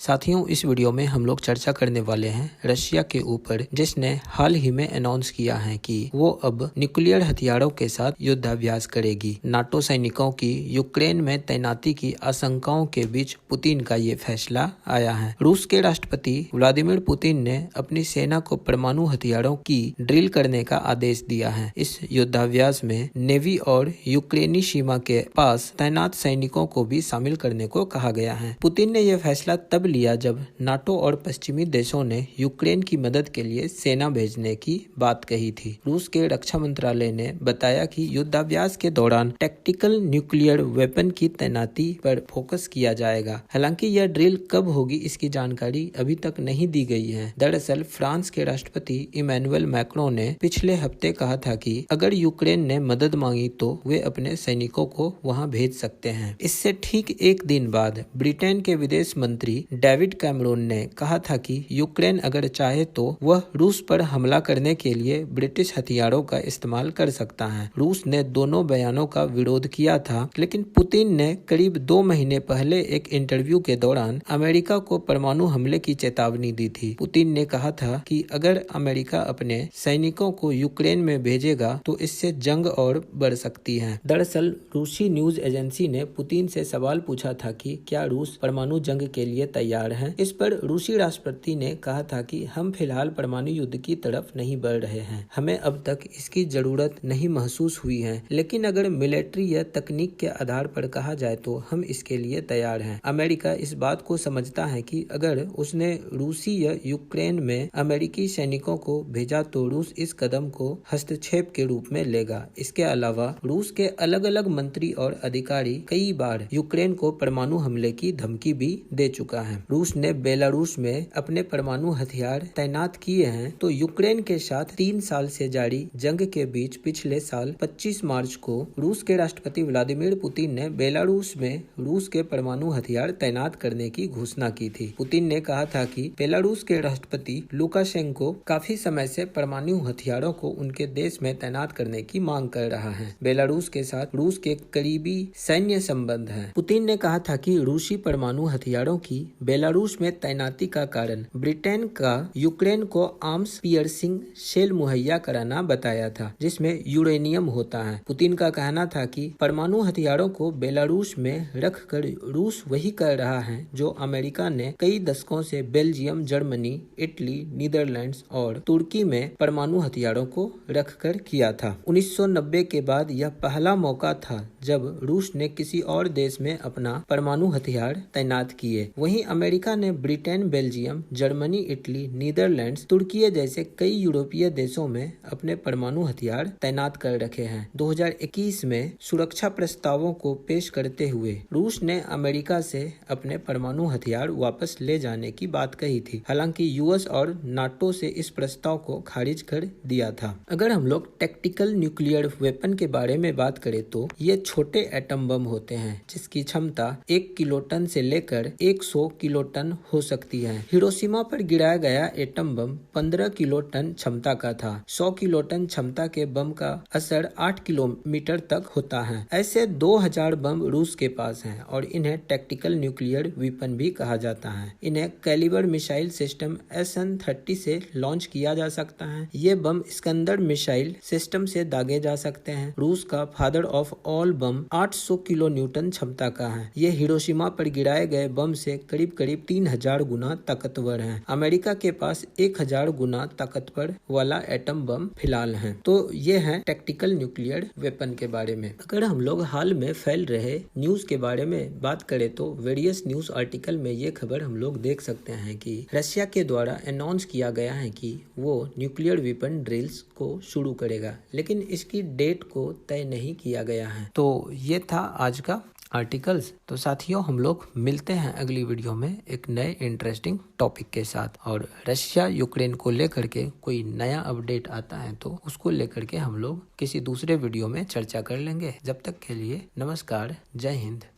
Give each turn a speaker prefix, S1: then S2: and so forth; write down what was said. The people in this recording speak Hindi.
S1: साथियों, इस वीडियो में हम लोग चर्चा करने वाले हैं रशिया के ऊपर, जिसने हाल ही में अनाउंस किया है कि वो अब न्यूक्लियर हथियारों के साथ युद्धाभ्यास करेगी। नाटो सैनिकों की यूक्रेन में तैनाती की आशंकाओं के बीच पुतिन का ये फैसला आया है। रूस के राष्ट्रपति व्लादिमीर पुतिन ने अपनी सेना को परमाणु हथियारों की ड्रिल करने का आदेश दिया है। इस युद्धाभ्यास में नेवी और यूक्रेनी सीमा के पास तैनात सैनिकों को भी शामिल करने को कहा गया है। पुतिन ने यह फैसला तब लिया जब नाटो और पश्चिमी देशों ने यूक्रेन की मदद के लिए सेना भेजने की बात कही थी। रूस के रक्षा मंत्रालय ने बताया कि युद्धाभ्यास के दौरान टैक्टिकल न्यूक्लियर वेपन की तैनाती पर फोकस किया जाएगा। हालांकि यह ड्रिल कब होगी, इसकी जानकारी अभी तक नहीं दी गई है। दरअसल फ्रांस के राष्ट्रपति इमैनुअल मैक्रों ने पिछले हफ्ते कहा था कि अगर यूक्रेन ने मदद मांगी तो वे अपने सैनिकों को वहां भेज सकते हैं। इससे ठीक एक दिन बाद ब्रिटेन के विदेश मंत्री डेविड कैमरून ने कहा था कि यूक्रेन अगर चाहे तो वह रूस पर हमला करने के लिए ब्रिटिश हथियारों का इस्तेमाल कर सकता है। रूस ने दोनों बयानों का विरोध किया था, लेकिन पुतिन ने करीब 2 महीने पहले एक इंटरव्यू के दौरान अमेरिका को परमाणु हमले की चेतावनी दी थी। पुतिन ने कहा था कि अगर अमेरिका अपने सैनिकों को यूक्रेन में भेजेगा तो इससे जंग और बढ़ सकती है। दरअसल रूसी न्यूज एजेंसी ने पुतिन से सवाल पूछा था कि क्या रूस परमाणु जंग के लिए तैयार है। इस पर रूसी राष्ट्रपति ने कहा था कि हम फिलहाल परमाणु युद्ध की तरफ नहीं बढ़ रहे हैं, हमें अब तक इसकी जरूरत नहीं महसूस हुई है, लेकिन अगर मिलिट्री या तकनीक के आधार पर कहा जाए तो हम इसके लिए तैयार हैं। अमेरिका इस बात को समझता है कि अगर उसने रूसी या यूक्रेन में अमेरिकी सैनिकों को भेजा तो रूस इस कदम को हस्तक्षेप के रूप में लेगा। इसके अलावा रूस के अलग अलग मंत्री और अधिकारी कई बार यूक्रेन को परमाणु हमले की धमकी भी दे चुका है। रूस ने बेलारूस में अपने परमाणु हथियार तैनात किए हैं, तो यूक्रेन के साथ 3 साल से जारी जंग के बीच पिछले साल 25 मार्च को रूस के राष्ट्रपति व्लादिमीर पुतिन ने बेलारूस में रूस के परमाणु हथियार तैनात करने की घोषणा की थी। पुतिन ने कहा था कि बेलारूस के राष्ट्रपति लुकाशेंको काफी समय से परमाणु हथियारों को उनके देश में तैनात करने की मांग कर रहा है। बेलारूस के साथ रूस के करीबी सैन्य संबंध हैं। पुतिन ने कहा था कि रूसी परमाणु हथियारों की बेलारूस में तैनाती का कारण ब्रिटेन का यूक्रेन को आर्म्स पियर्सिंग शेल मुहैया कराना बताया था, जिसमें यूरेनियम होता है। पुतिन का कहना था कि परमाणु हथियारों को बेलारूस में रखकर रूस वही कर रहा है जो अमेरिका ने कई दशकों से बेल्जियम, जर्मनी, इटली, नीदरलैंड्स और तुर्की में परमाणु हथियारों को रखकर किया था। 1990 के बाद यह पहला मौका था जब रूस ने किसी और देश में अपना परमाणु हथियार तैनात किए। वहीं अमेरिका ने Britain, Belgium, Germany, Italy, Netherlands, तुर्की जैसे कई यूरोपीय देशों में अपने परमाणु हथियार तैनात कर रखे हैं। 2021 में सुरक्षा प्रस्तावों को पेश करते हुए रूस ने अमेरिका से अपने परमाणु हथियार वापस ले जाने की बात कही थी। हालांकि यूएस और नाटो से इस प्रस्ताव को खारिज कर दिया था। अगर हम लोग टैक्टिकल न्यूक्लियर वेपन के बारे में बात करें तो ये छोटे एटम बम होते हैं जिसकी क्षमता 1 किलोटन से लेकर 100 किलोटन हो सकती है। हिरोशिमा पर गिराया गया एटम बम 15 किलोटन क्षमता का था। 100 किलोटन क्षमता के बम का असर 8 किलोमीटर तक होता है। ऐसे 2000 बम रूस के पास हैं और इन्हें टैक्टिकल न्यूक्लियर वेपन भी कहा जाता है। इन्हें कैलिबर मिसाइल सिस्टम SN-30 से लॉन्च किया जा सकता है। ये बम स्कंदर मिसाइल सिस्टम से दागे जा सकते हैं। रूस का father of all bomb 800 kilo Newton क्षमता का है। ये हिरोशिमा पर गिराए गए बम से करीब 3000 गुना ताकतवर है। अमेरिका के पास 1000 गुना ताकतवर वाला एटम बम फिलहाल है। तो ये है टैक्टिकल न्यूक्लियर वेपन के बारे में। अगर हम लोग हाल में फैल रहे न्यूज के बारे में बात करें तो वेरियस न्यूज आर्टिकल में ये खबर हम लोग देख सकते हैं कि रशिया के द्वारा अनाउंस किया गया है कि वो न्यूक्लियर वेपन ड्रिल्स को शुरू करेगा, लेकिन इसकी डेट को तय नहीं किया गया है। तो ये था आज का आर्टिकल्स। तो साथियों, हम लोग मिलते हैं अगली वीडियो में एक नए इंटरेस्टिंग टॉपिक के साथ, और रशिया यूक्रेन को लेकर के कोई नया अपडेट आता है तो उसको लेकर के हम लोग किसी दूसरे वीडियो में चर्चा कर लेंगे। जब तक के लिए नमस्कार, जय हिंद।